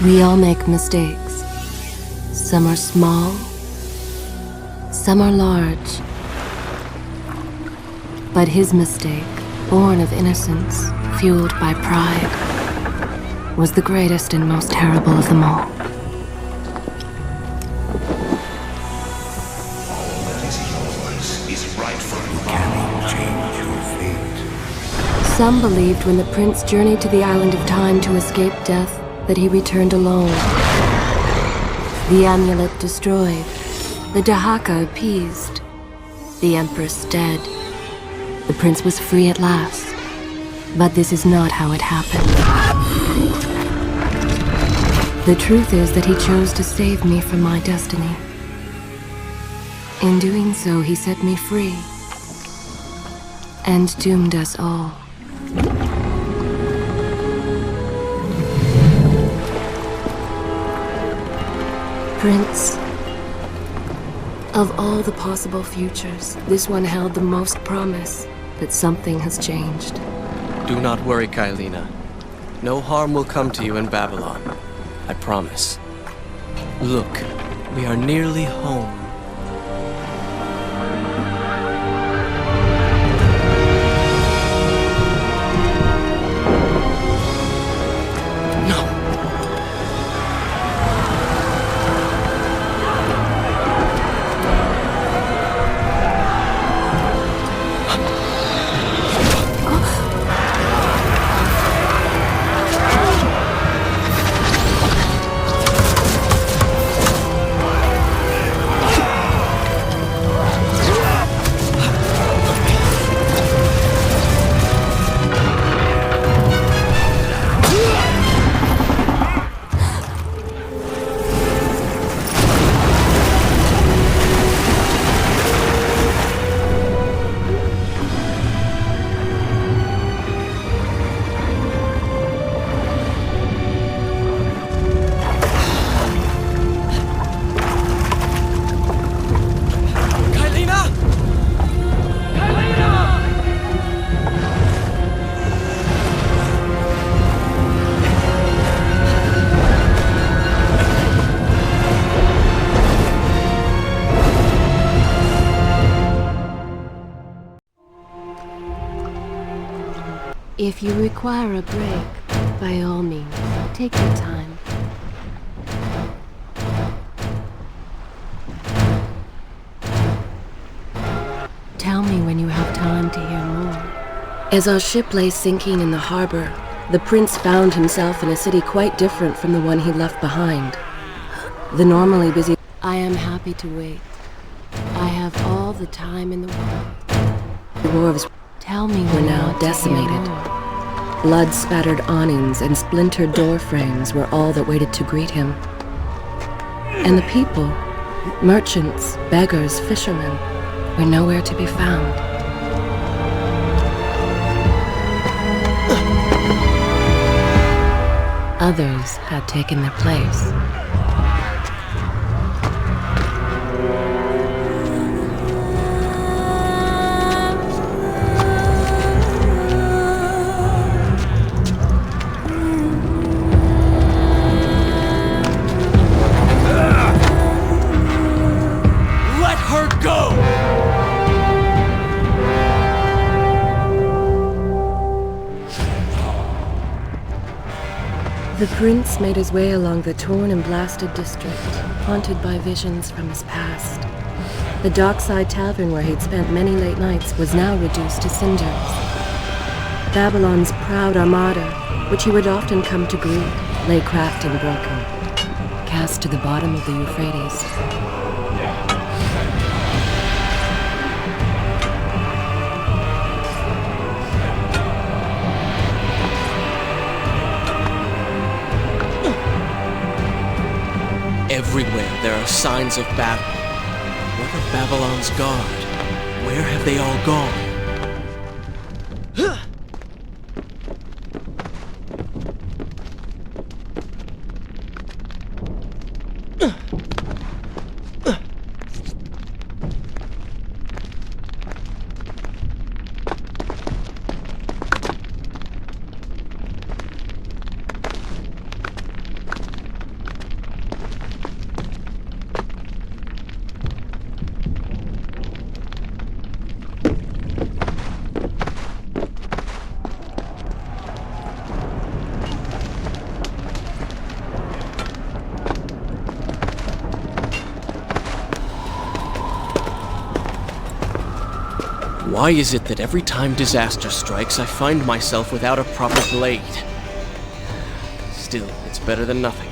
We all make mistakes. Some are small, some are large. But his mistake, born of innocence, fueled by pride, was the greatest and most terrible of them all. All that is yours is rightfully can change your fate. Some believed when the prince journeyed to the island of time to escape death that he returned alone. The amulet destroyed, the Dahaka appeased, the empress dead. The prince was free at last. But this is not how it happened. The truth is that he chose to save me from my destiny. In doing so, he set me free and doomed us all. Prince, of all the possible futures, this one held the most promise that something has changed. Do not worry, Kailina. No harm will come to you in Babylon. I promise. Look, we are nearly home. If you require a break, by all means, take your time. Tell me when you have time to hear more. As our ship lay sinking in the harbor, the prince found himself in a city quite different from the one he left behind. The normally busy... I am happy to wait. I have all the time in the world. The dwarves, tell me, were now decimated. Blood-spattered awnings and splintered door frames were all that waited to greet him. And the people, merchants, beggars, fishermen, were nowhere to be found. Others had taken their place. The prince made his way along the torn and blasted district, haunted by visions from his past. The dockside tavern where he'd spent many late nights was now reduced to cinders. Babylon's proud armada, which he would often come to greet, lay cracked and broken, cast to the bottom of the Euphrates. Everywhere there are signs of battle. What of Babylon's guard? Where have they all gone? Why is it that every time disaster strikes, I find myself without a proper blade? Still, it's better than nothing.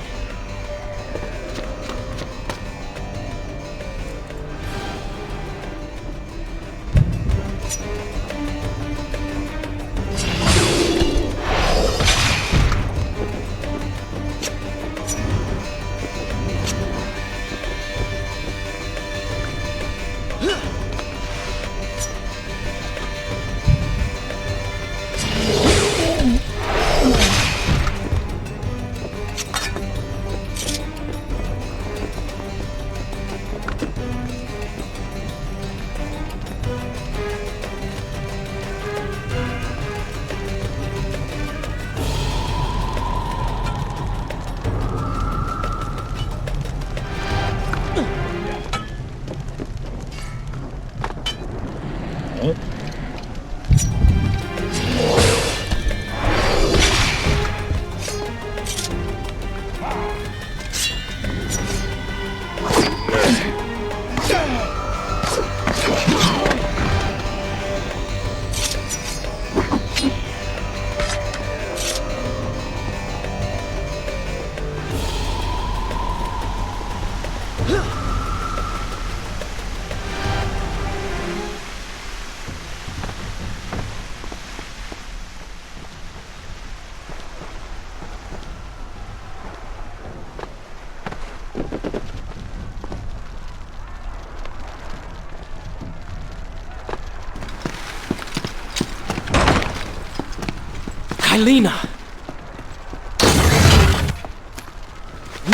Kylina!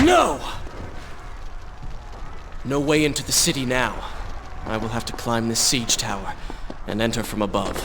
No! No way into the city now. I will have to climb this siege tower and enter from above.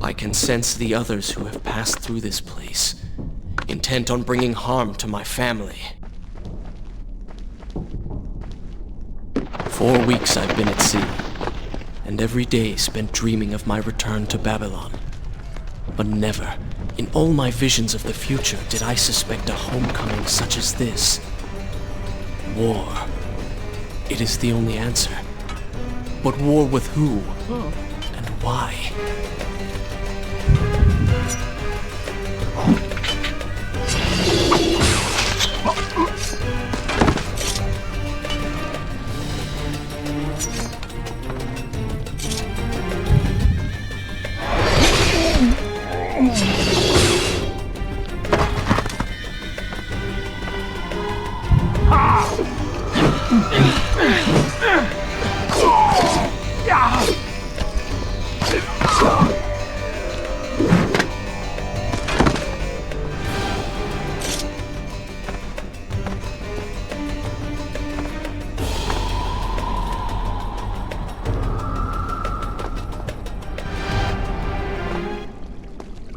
I can sense the others who have passed through this place, intent on bringing harm to my family. 4 weeks I've been at sea, and every day spent dreaming of my return to Babylon. But never, in all my visions of the future, did I suspect a homecoming such as this. War. It is the only answer. But war with who? And why?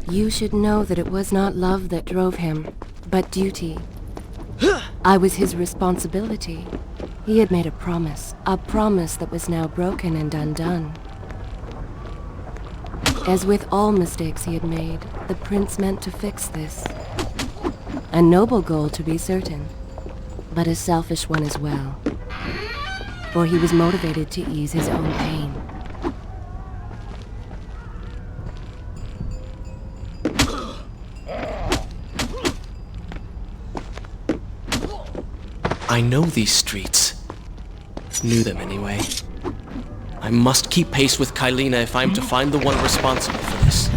You should know that it was not love that drove him, but duty. I was his responsibility. He had made a promise that was now broken and undone. As with all mistakes he had made, the prince meant to fix this. A noble goal, to be certain, but a selfish one as well. For he was motivated to ease his own pain. I know these streets. Knew them anyway. I must keep pace with Kylina if I'm to find the one responsible for this.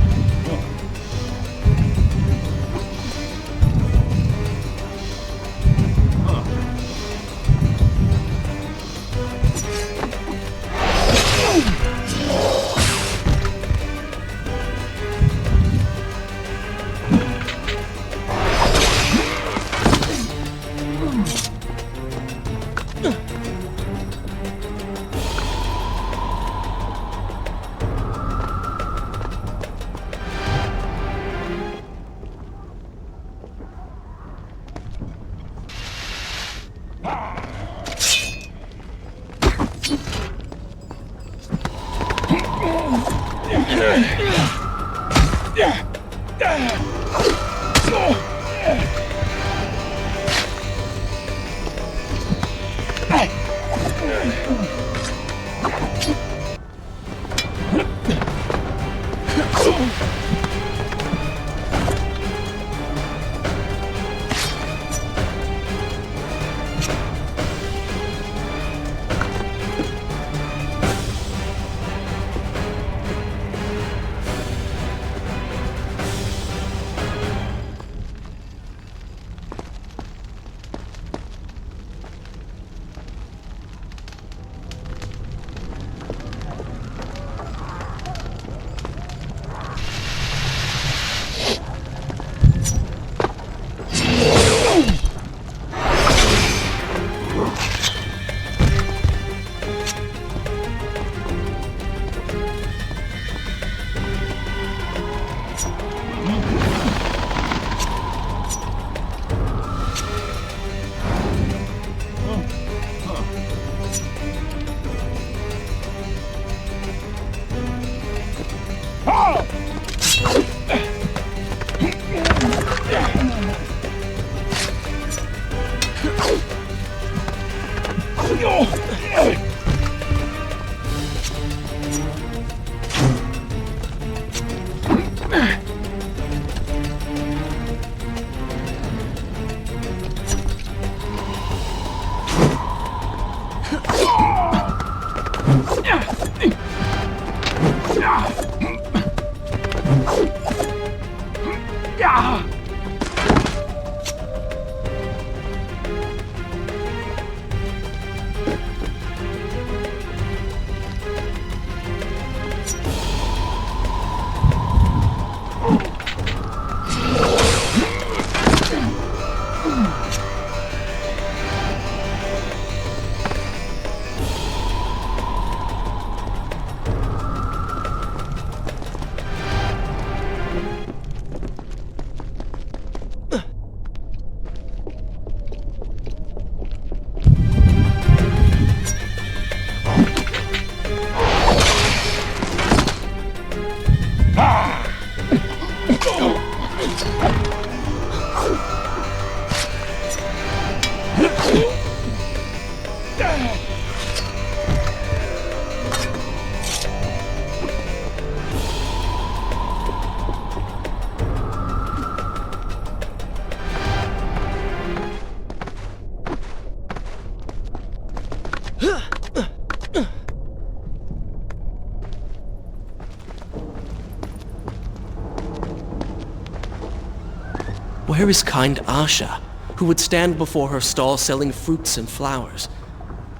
Where is kind Asha, who would stand before her stall selling fruits and flowers?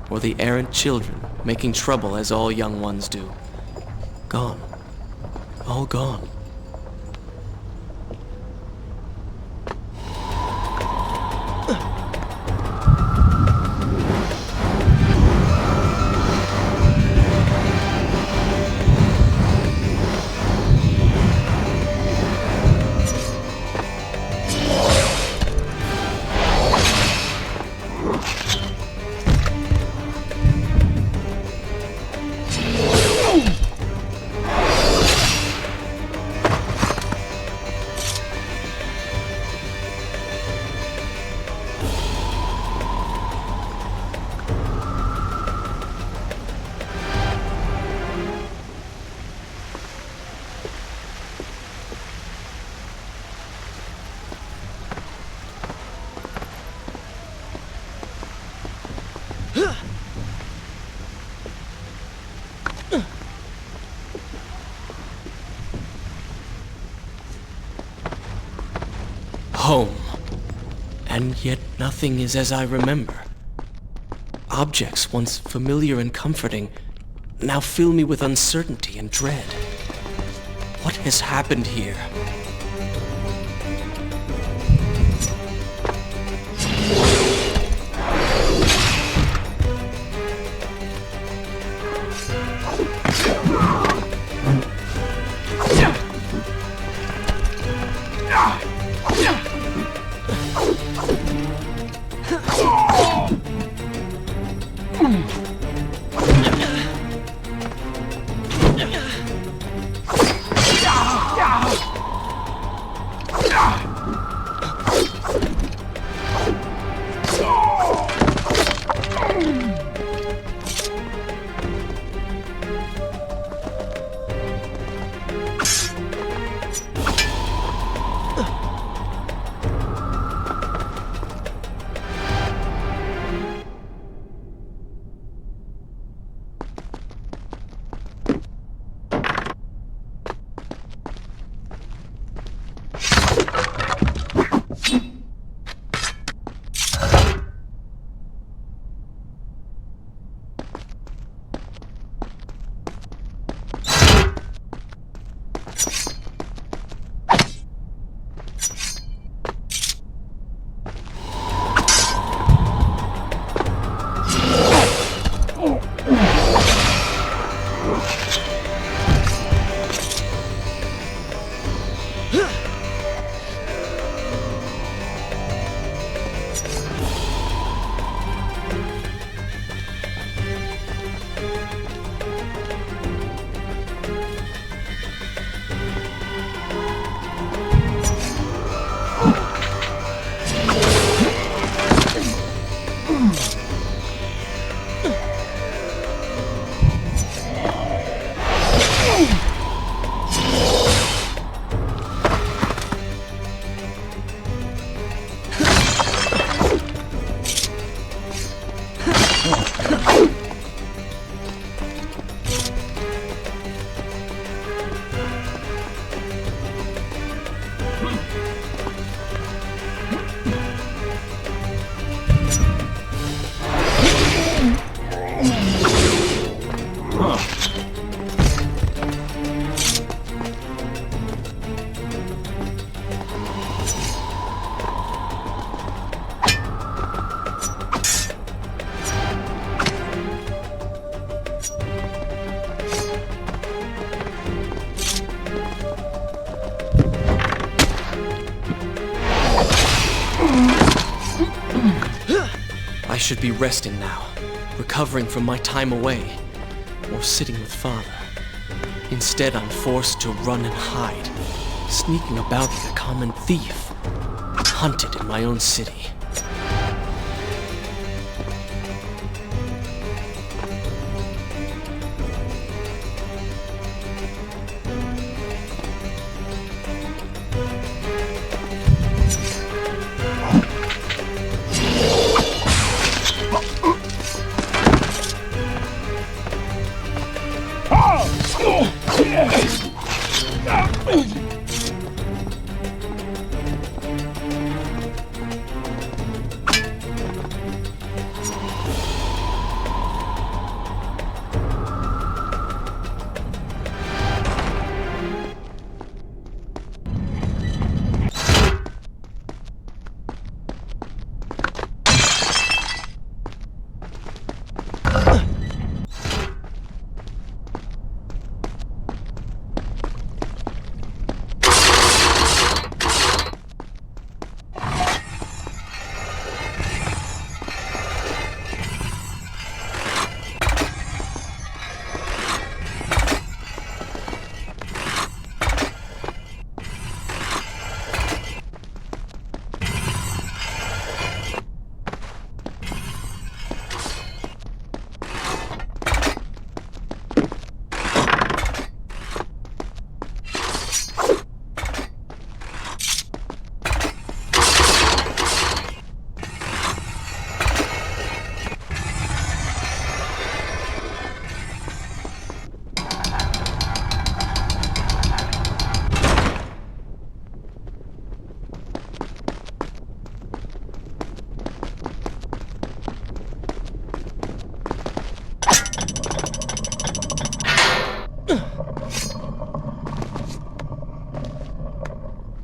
Or the errant children, making trouble as all young ones do? Gone. All gone. Home. And yet nothing is as I remember. Objects once familiar and comforting now fill me with uncertainty and dread. What has happened here? I should be resting now, recovering from my time away, or sitting with Father. Instead, I'm forced to run and hide, sneaking about like a common thief, hunted in my own city.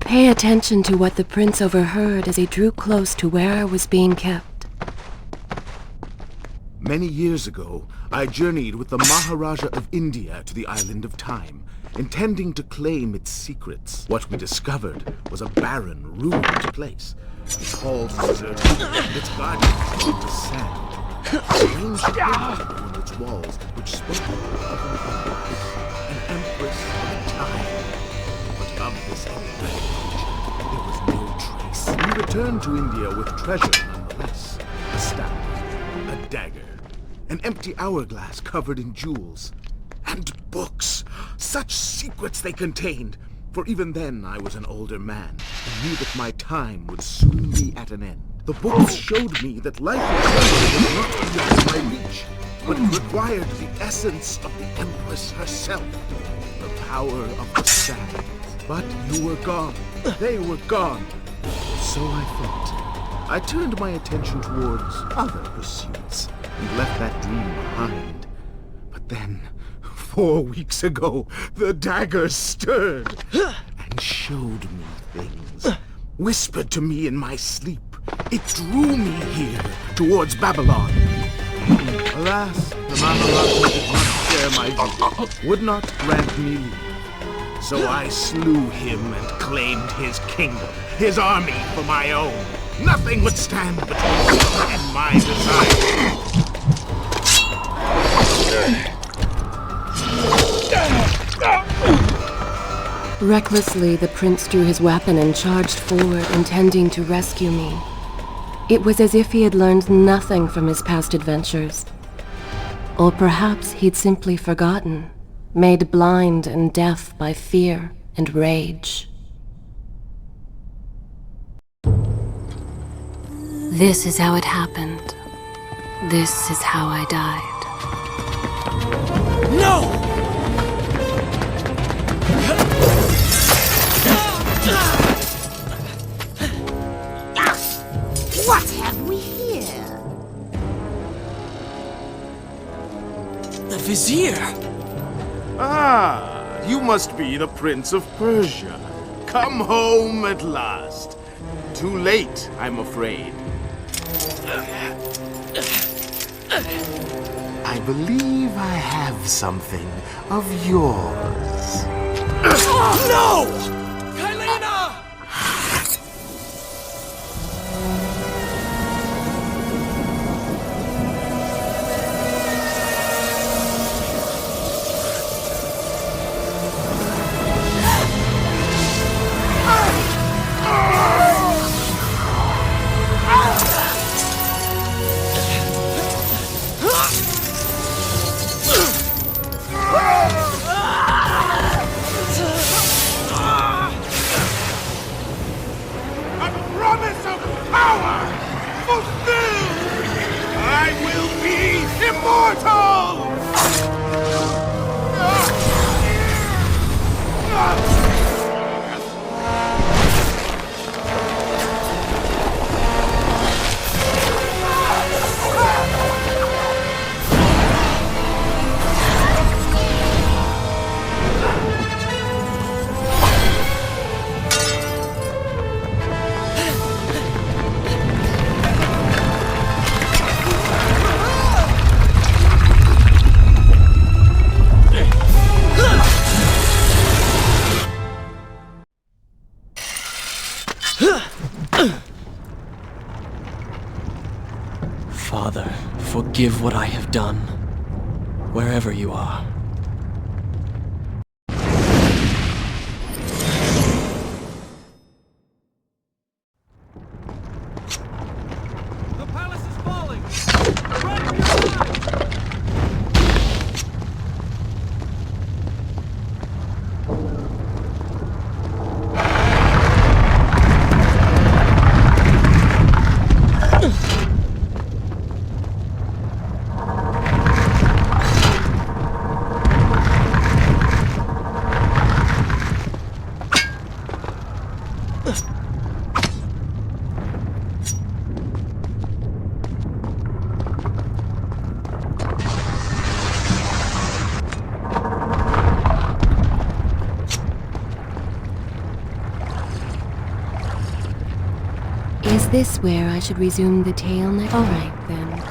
Pay attention to what the prince overheard as he drew close to where I was being kept. Many years ago, I journeyed with the Maharaja of India to the island of Time, intending to claim its secrets. What we discovered was a barren, ruined place. Its halls deserted, its gardens filled with sand. Strange pillars on its walls, which spoke of an empress of Time. But of this enigmatic creature, there was no trace. We returned to India with treasure nonetheless. A staff, a dagger, an empty hourglass covered in jewels, and books. Such secrets they contained. For even then I was an older man, and knew that my time would soon be at an end. The books showed me that life itself was not beyond my reach, but it required the essence of the Empress herself, the power of the sands. But you were gone. They were gone. So I thought. I turned my attention towards other pursuits, and left that dream behind. But then, 4 weeks ago, the dagger stirred and showed me things. Whispered to me in my sleep. It drew me here, towards Babylon. Alas, the Maharaja did not share my vision, would not grant me leave. So I slew him and claimed his kingdom, his army for my own. Nothing would stand between me and my desire. Recklessly, the prince drew his weapon and charged forward, intending to rescue me. It was as if he had learned nothing from his past adventures. Or perhaps he'd simply forgotten, made blind and deaf by fear and rage. This is how it happened. This is how I died. No! What have we here? The Vizier! Ah, you must be the Prince of Persia. Come home at last. Too late, I'm afraid. I believe I have something of yours. No! Kylena! A promise of power fulfilled! I will be immortal! Father, forgive what I have done, wherever you are. The palace is falling! Run for your lives! Is this where I should resume the tale next? All right, then.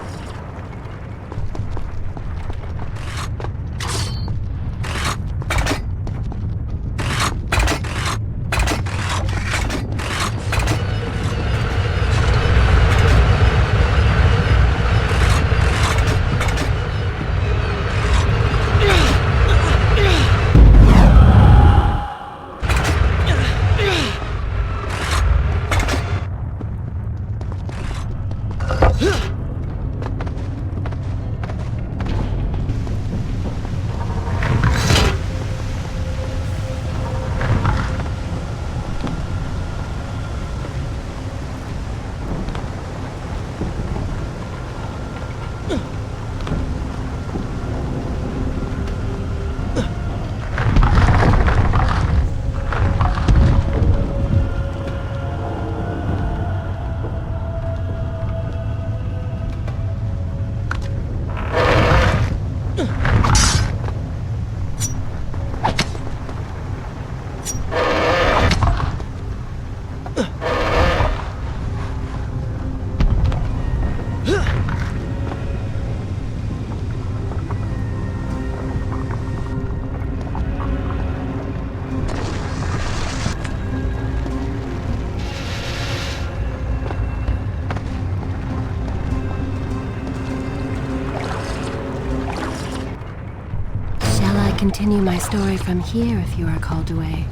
Continue my story from here if you are called away.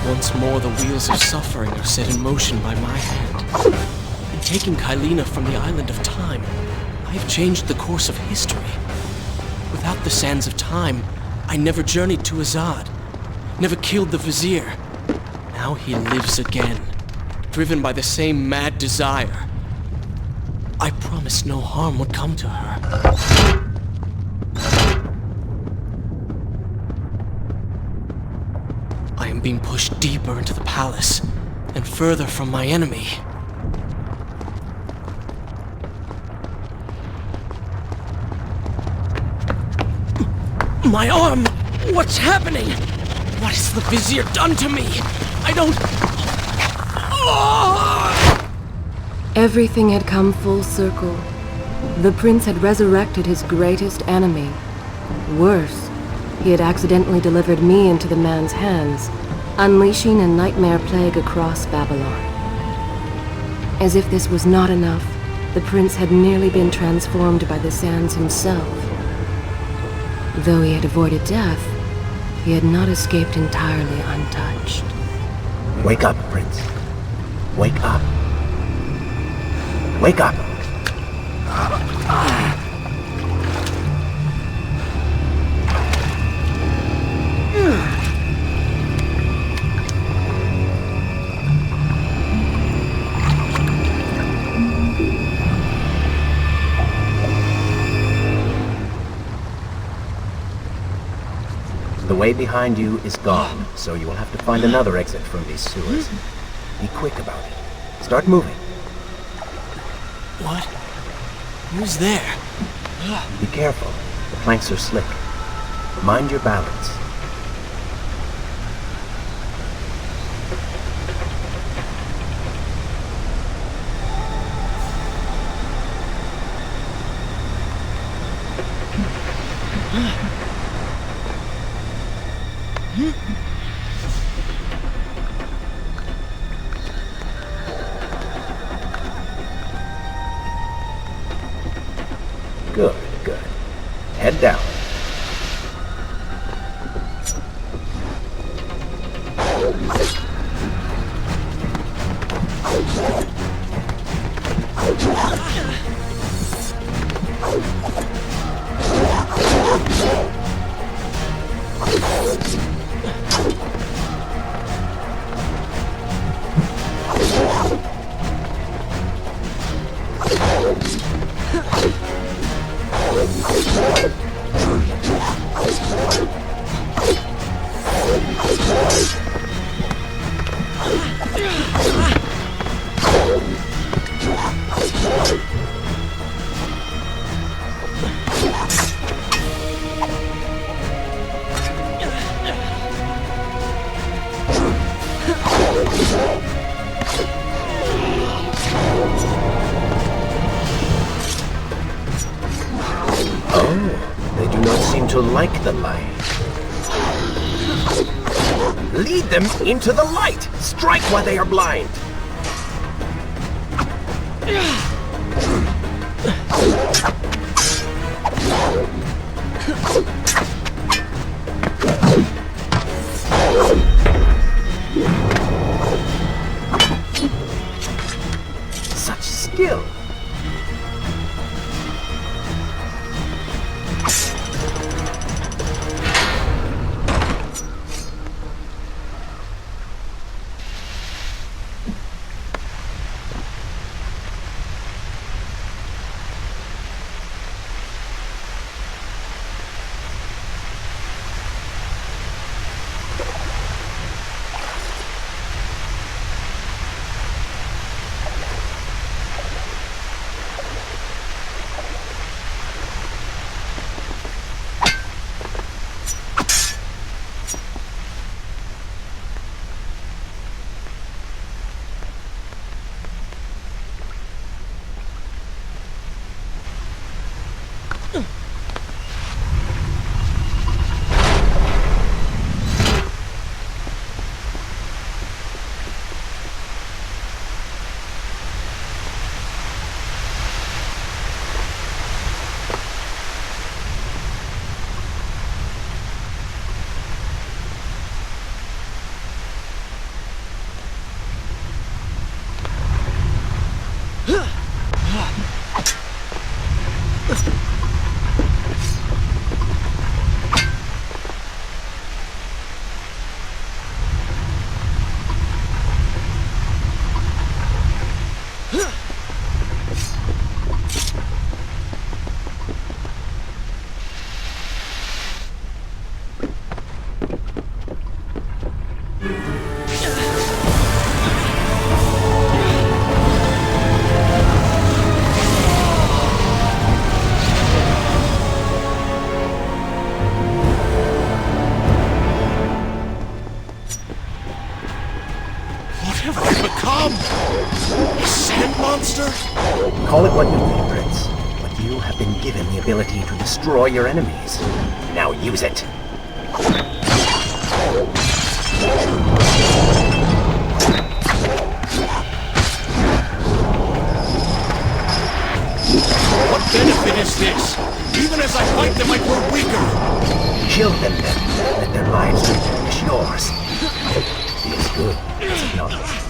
Once more the wheels of suffering are set in motion by my hand. In taking Kylina from the island of time, I have changed the course of history. Without the sands of time, I never journeyed to Azad, never killed the Vizier. Now he lives again, driven by the same mad desire. I promised no harm would come to her. I am being pushed deeper into the palace, and further from my enemy. My arm! What's happening? What has the Vizier done to me? I don't... Everything had come full circle. The prince had resurrected his greatest enemy. Worse, he had accidentally delivered me into the man's hands, unleashing a nightmare plague across Babylon. As if this was not enough, the prince had nearly been transformed by the sands himself. Though he had avoided death, he had not escaped entirely untouched. Wake up, Prince. Wake up. Wake up! The way behind you is gone, so you will have to find another exit from these sewers. Be quick about it. Start moving. What? Who's there? Be careful. The planks are slick. Mind your balance. Good, good. Head down. They do not seem to like the light. Lead them into the light! Strike while they are blind! Such skill! become? A sand monster? Call it what you will, Prince. But you have been given the ability to destroy your enemies. Now use it. What benefit is this? Even as I fight them, I grow weaker. Kill them then. Let their lives diminish yours. Feels good, does it not?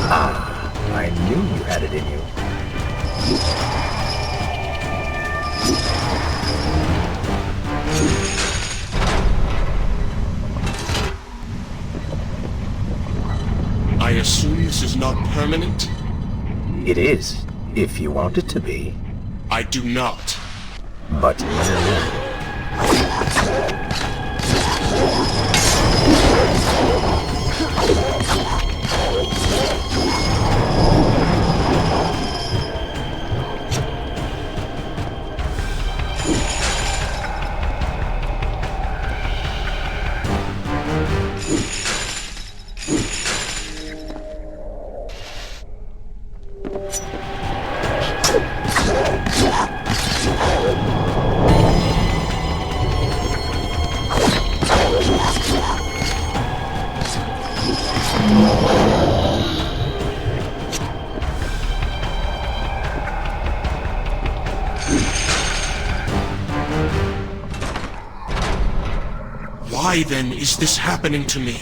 I knew you had it in you. I assume this is not permanent? It is, if you want it to be. I do not. But Why then is this happening to me?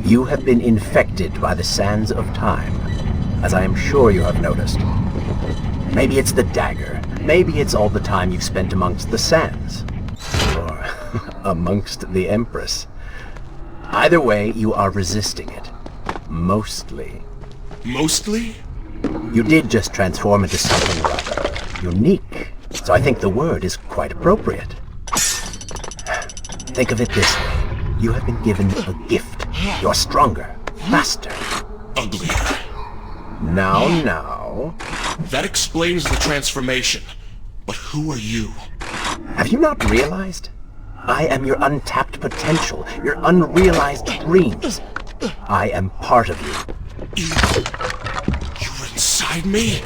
you have been infected by the sands of time, as I am sure you have noticed. Maybe it's the dagger. Maybe it's all the time you've spent amongst the sands. Or amongst the Empress. Either way, you are resisting it. Mostly. Mostly? You did just transform into something rather unique, so I think the word is quite appropriate. Think of it this way. You have been given a gift. You're stronger, faster. Uglier. Now. That explains the transformation. But who are you? Have you not realized? I am your untapped potential, your unrealized dreams. I am part of you. You're inside me?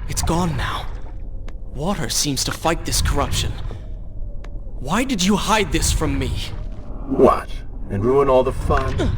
It's gone now. Water seems to fight this corruption. Why did you hide this from me? What? And ruin all the fun?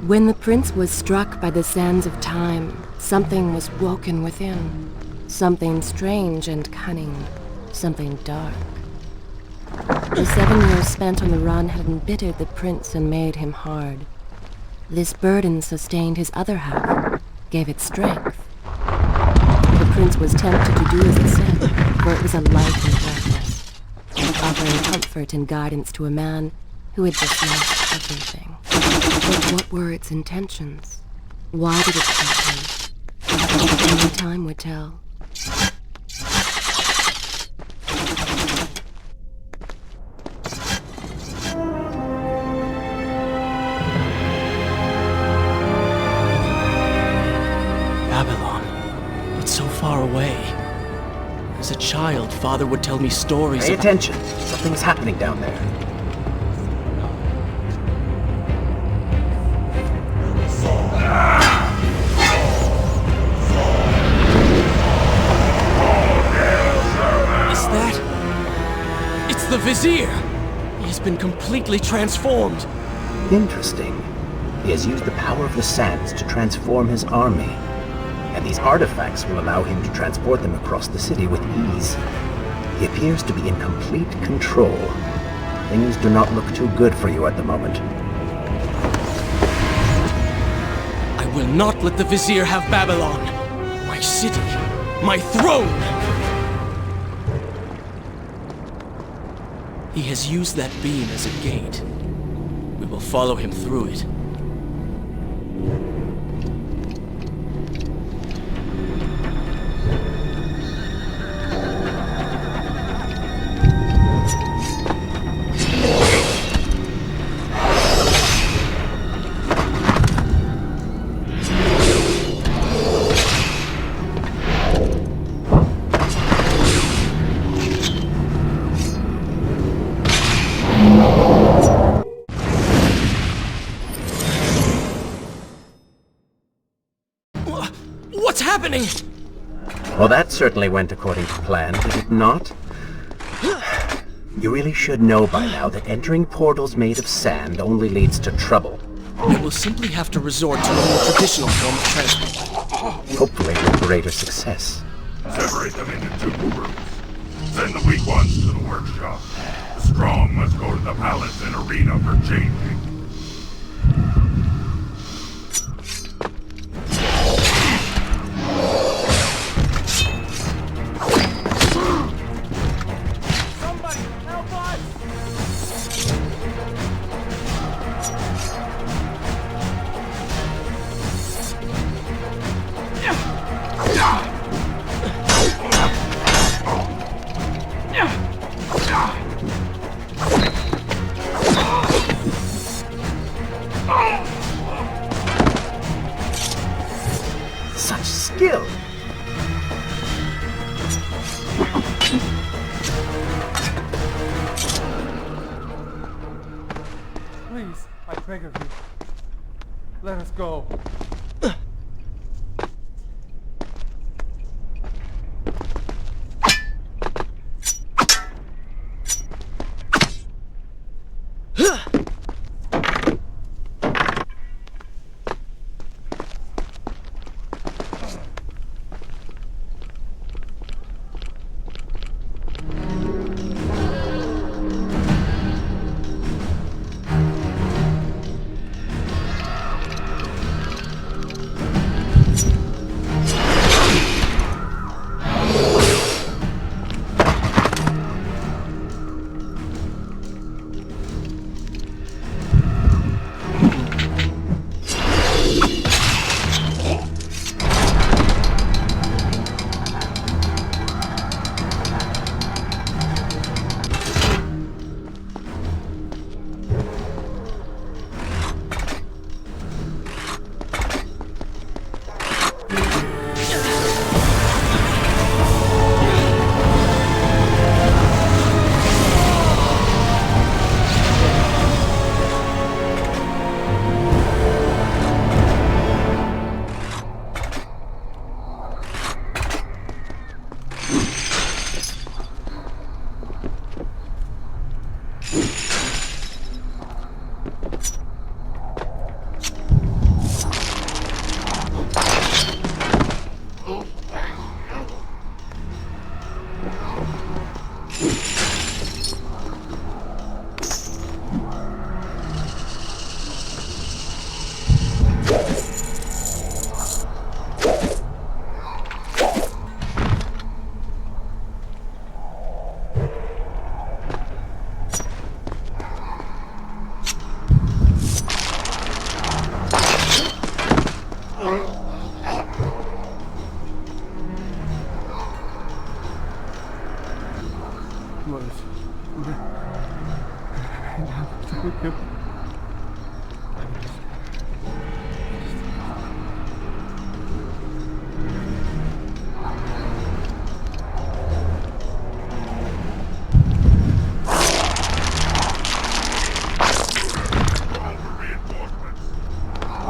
When the prince was struck by the sands of time, something was woken within. Something strange and cunning. Something dark. The 7 years spent on the run had embittered the prince and made him hard. This burden sustained his other half, gave it strength. The prince was tempted to do as it said, for it was a light in darkness, offering comfort and guidance to a man who had just lost everything. But what were its intentions? Why did it tempt him? Only time would tell. Babylon. It's so far away. As a child, Father would tell me stories Pay of... attention. Something's happening down there. Is that... It's the Vizier! He has been completely transformed. Interesting. He has used the power of the sands to transform his army. And these artifacts will allow him to transport them across the city with ease. He appears to be in complete control. Things do not look too good for you at the moment. I will not let the Vizier have Babylon. My city. My throne! He has used that beam as a gate. We will follow him through it. What's happening? Well, that certainly went according to plan, did it not? You really should know by now that entering portals made of sand only leads to trouble. I will simply have to resort to a more traditional form of transport. Hopefully with greater success. Separate them into 2 groups. Send the weak ones to the workshop. The strong must go to the palace and arena for changing. Somebody, help us! Such skill! Please, I beg of you. Let us go. What is it?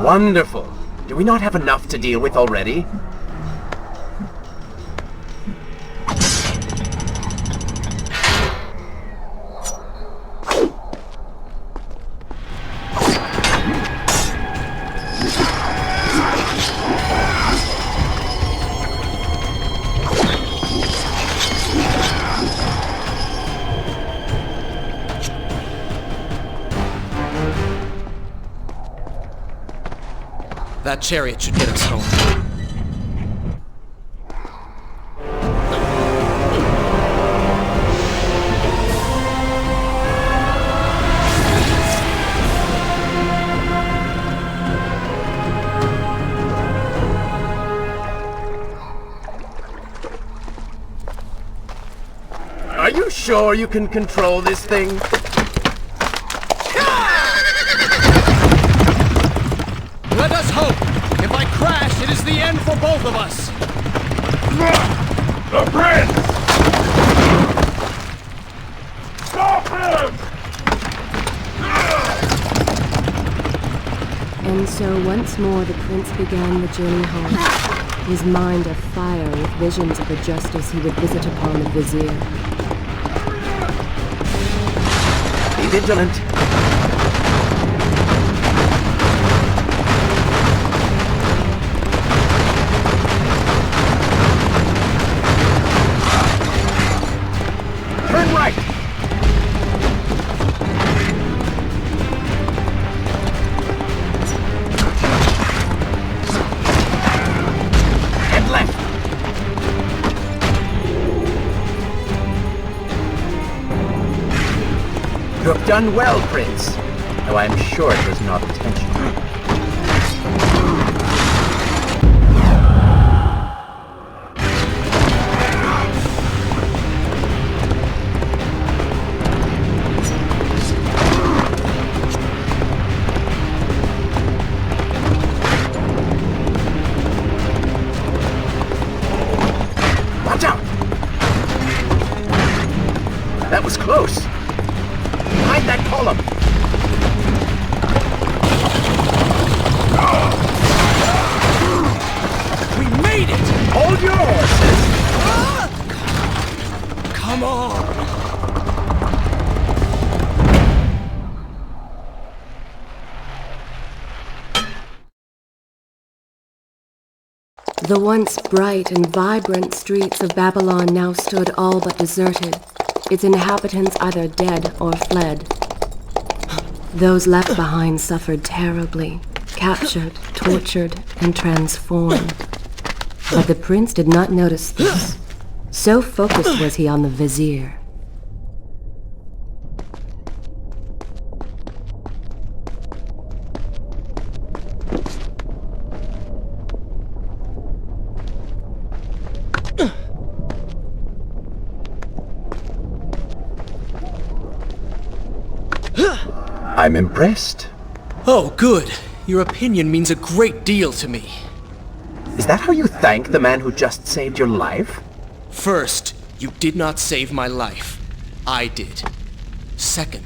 Wonderful. Do we not have enough to deal with already? That chariot should get us home. Are you sure you can control this thing? Let us hope! If I crash, it is the end for both of us! The prince! Stop him! And so once more the prince began the journey home, his mind afire with visions of the justice he would visit upon the vizier. Be vigilant. Turn right! And left! You have done well, Prince, though I am sure it was not intentional. Watch out! That was close. Behind that column. We made it! Hold your horses. Come on! The once bright and vibrant streets of Babylon now stood all but deserted, its inhabitants either dead or fled. Those left behind suffered terribly, captured, tortured, and transformed. But the prince did not notice this. So focused was he on the vizier. I'm impressed. Oh, good. Your opinion means a great deal to me. Is that how you thank the man who just saved your life? First, you did not save my life. I did. Second,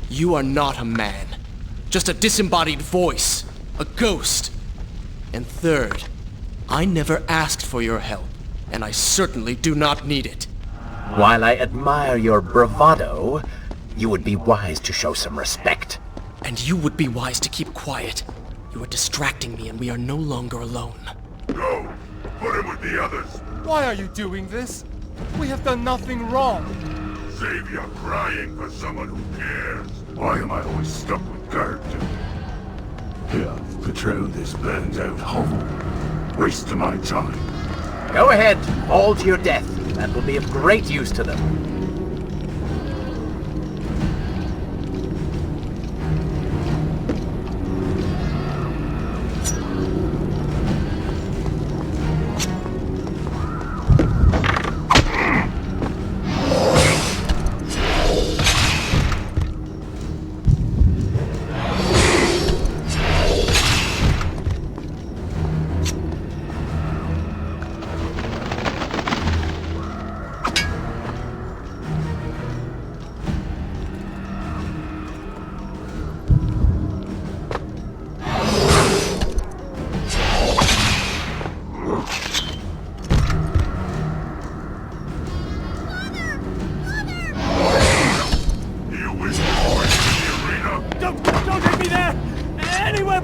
you are not a man. Just a disembodied voice. A ghost. And third, I never asked for your help, and I certainly do not need it. While I admire your bravado, you would be wise to show some respect. And you would be wise to keep quiet. You are distracting me and we are no longer alone. Go! Put him with the others! Why are you doing this? We have done nothing wrong. Save your crying for someone who cares. Why am I always stuck with guard duty? Here, patrol this burned-out hovel. Waste of my time. Go ahead, all to your death. That will be of great use to them.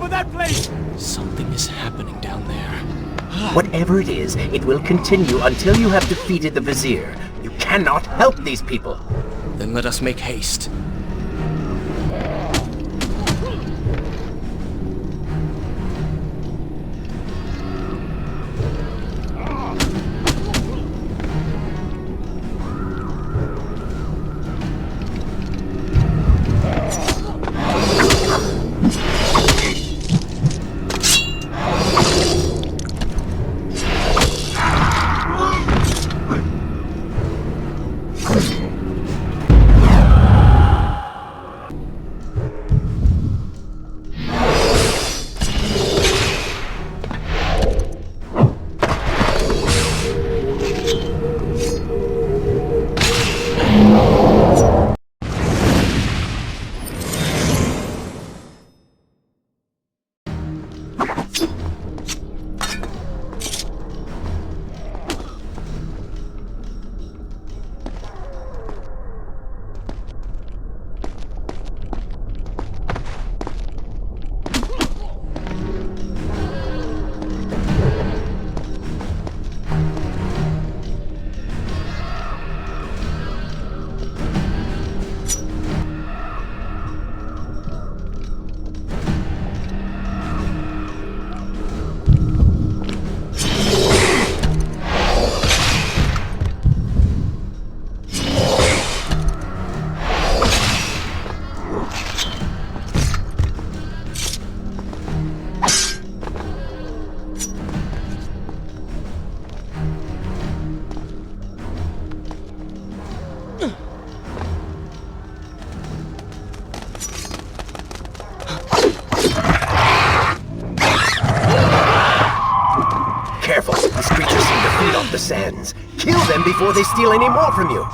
with that place! Something is happening down there. Whatever it is, it will continue until you have defeated the Vizier. You cannot help these people. Then let us make haste. Careful, these creatures seem to feed off the sands. Kill them before they steal any more from you.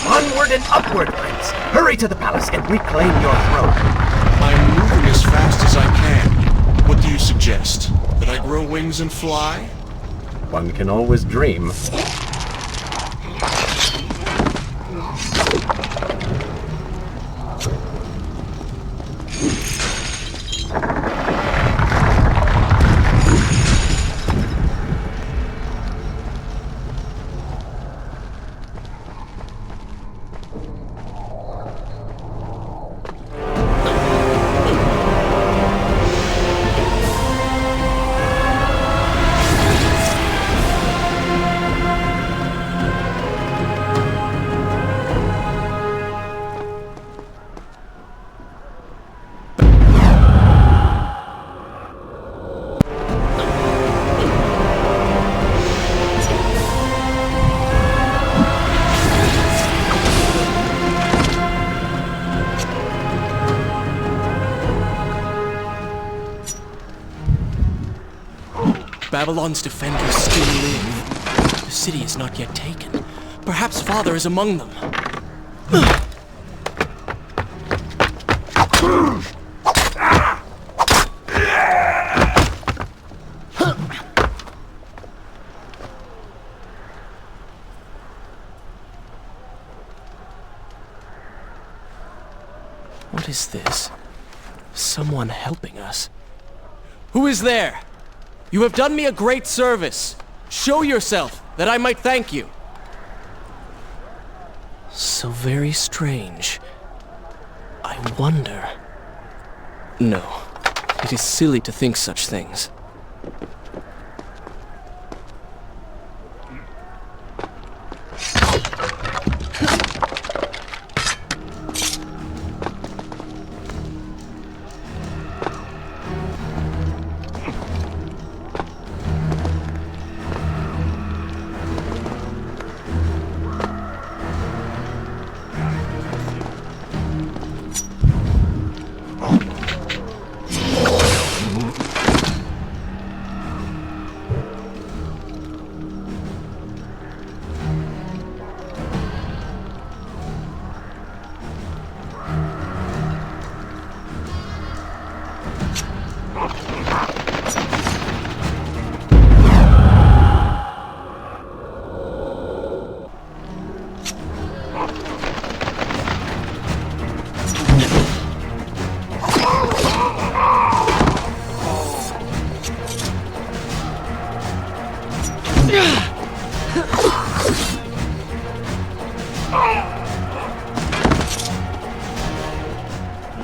Onward and upward, Prince! Hurry to the palace and reclaim your throne! I'm moving as fast as I can. What do you suggest? That I grow wings and fly? One can always dream. Babylon's defenders still live. The city is not yet taken. Perhaps Father is among them. What is this? Someone helping us. Who is there? You have done me a great service. Show yourself, that I might thank you. So very strange. I wonder... No, it is silly to think such things.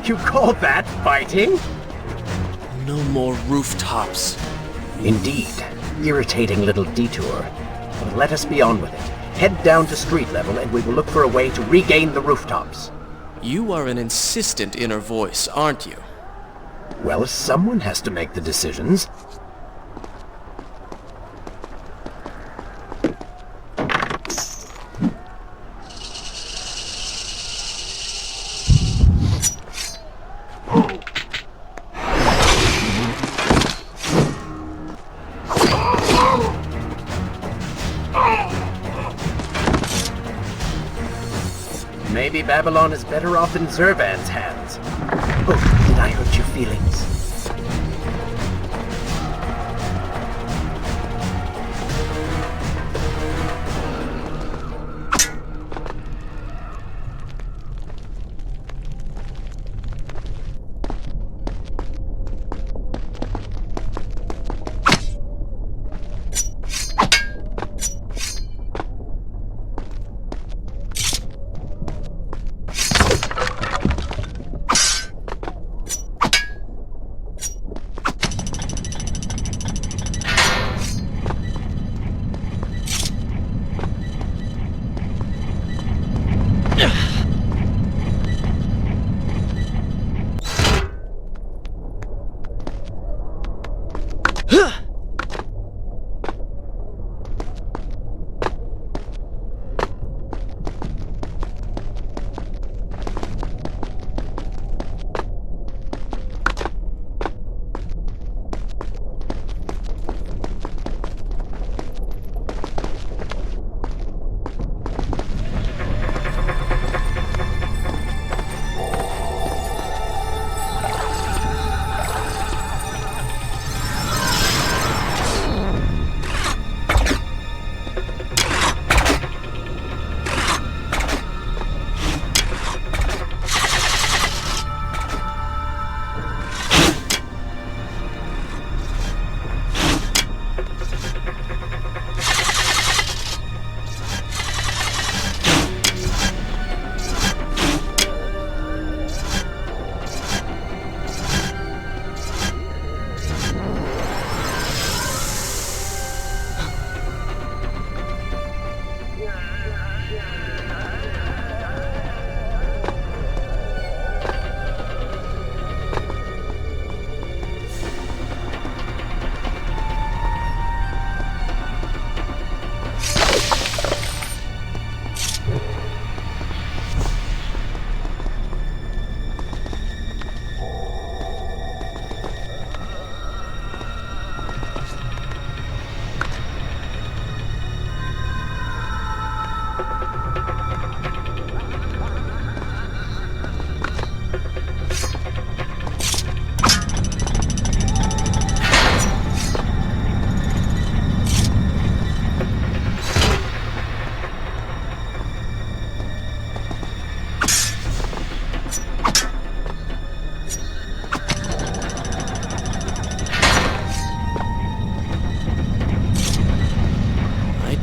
You call that fighting? No more rooftops. Indeed. Irritating little detour. But let us be on with it. Head down to street level and we will look for a way to regain the rooftops. You are an insistent inner voice, aren't you? Well, someone has to make the decisions. Maybe Babylon is better off in Zervan's hands. Oh, did I hurt your feelings?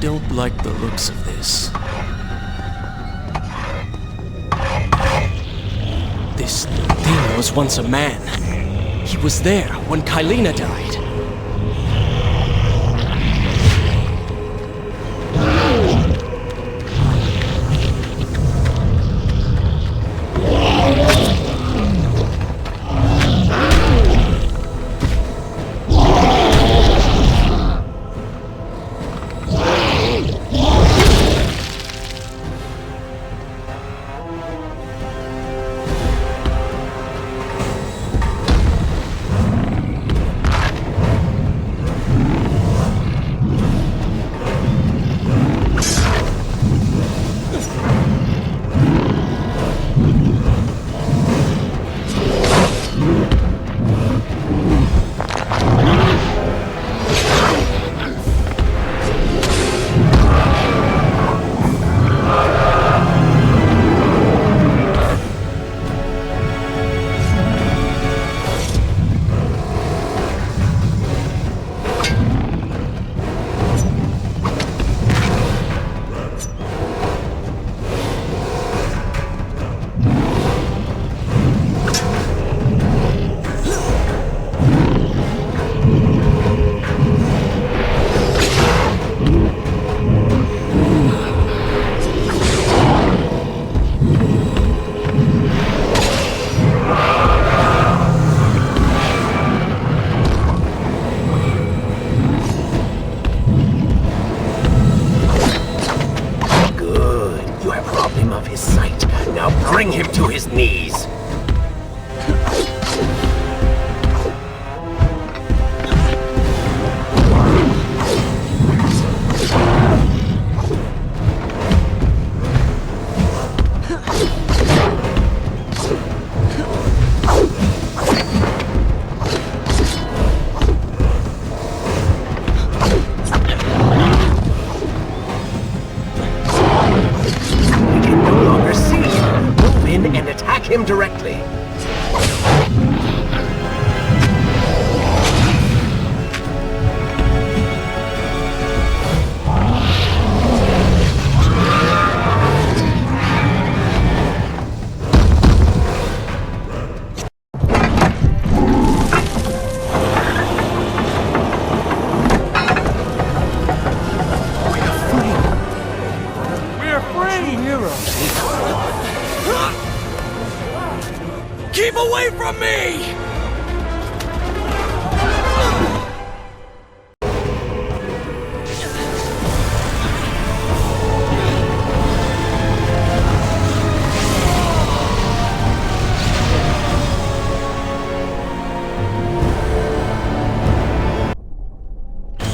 Don't like the looks of this. This thing was once a man. He was there when Kylena died. Bring him to his knees. Him directly. Keep away from me!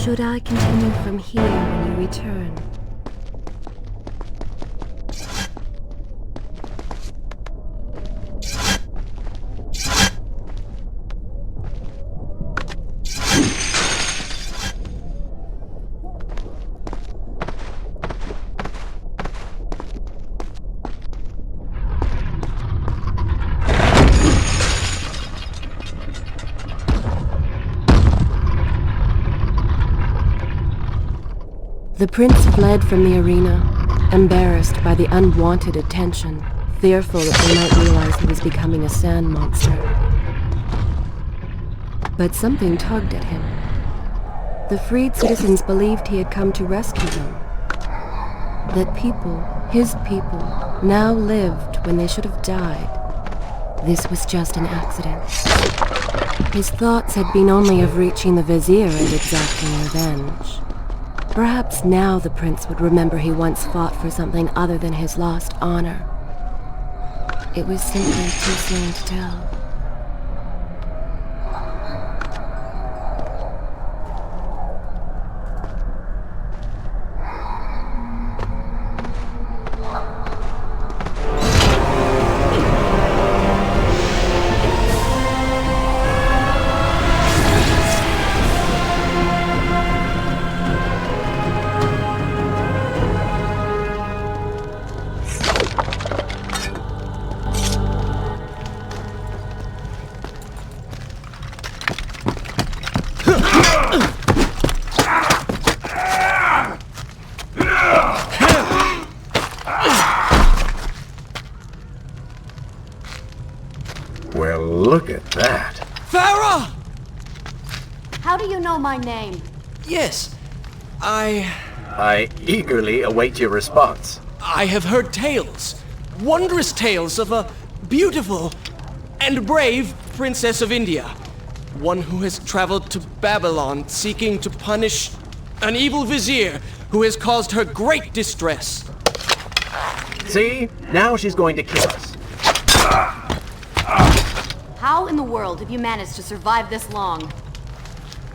Should I continue from here when you return? The prince fled from the arena, embarrassed by the unwanted attention, fearful that they might realize he was becoming a sand monster. But something tugged at him. The freed citizens believed he had come to rescue them. That people, his people, now lived when they should have died. This was just an accident. His thoughts had been only of reaching the vizier and exacting revenge. Perhaps now the prince would remember he once fought for something other than his lost honor. It was simply too soon to tell. Look at that. Farah! How do you know my name? Yes, I eagerly await your response. have heard tales, wondrous tales of a beautiful and brave princess of India. One who has traveled to Babylon seeking to punish an evil vizier who has caused her great distress. See? Now she's going to kill us. How in the world have you managed to survive this long?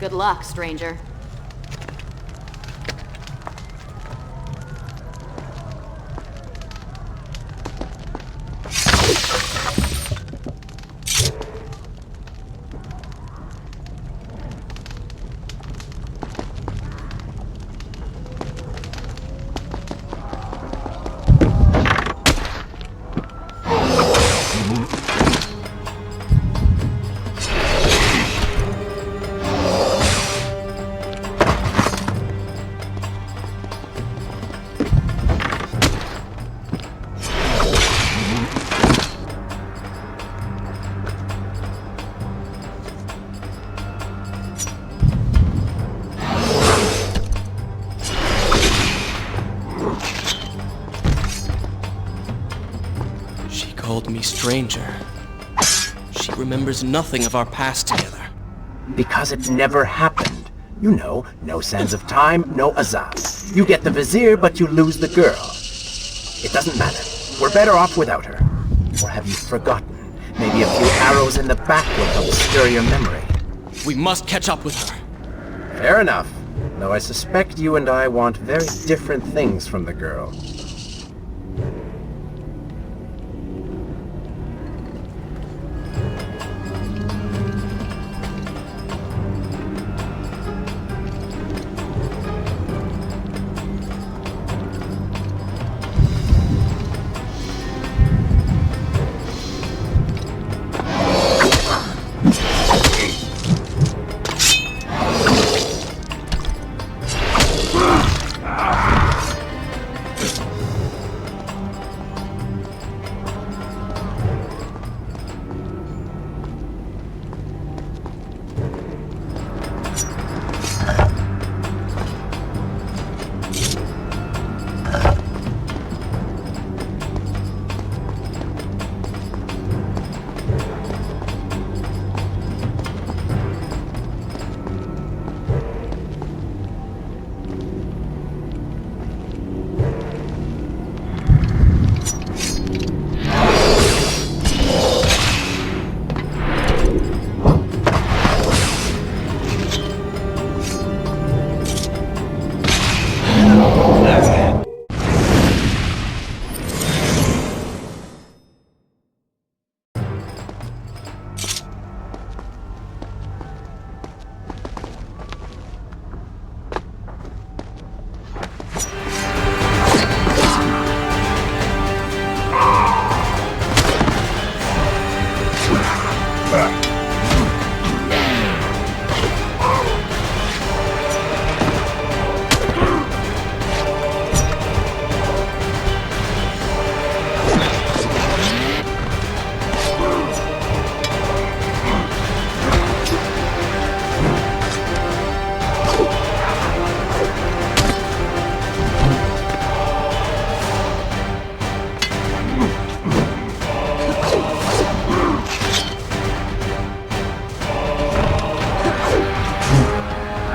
Good luck, stranger. She called me stranger. She remembers nothing of our past together. Because it never happened. You know, no sands of time, no Azaz. You get the vizier, but you lose the girl. It doesn't matter. We're better off without her. Or have you forgotten? Maybe a few arrows in the back will help stir your memory. We must catch up with her. Fair enough. Though I suspect you and I want very different things from the girl.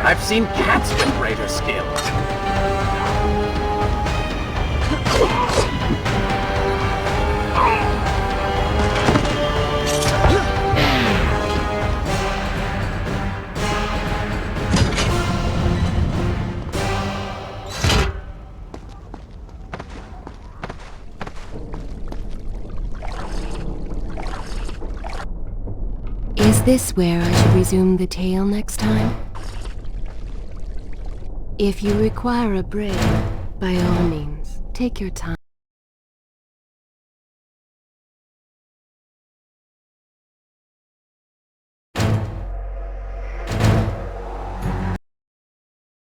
I've seen cats with greater skill. Is this where I should resume the tale next time? If you require a break, by all means, take your time.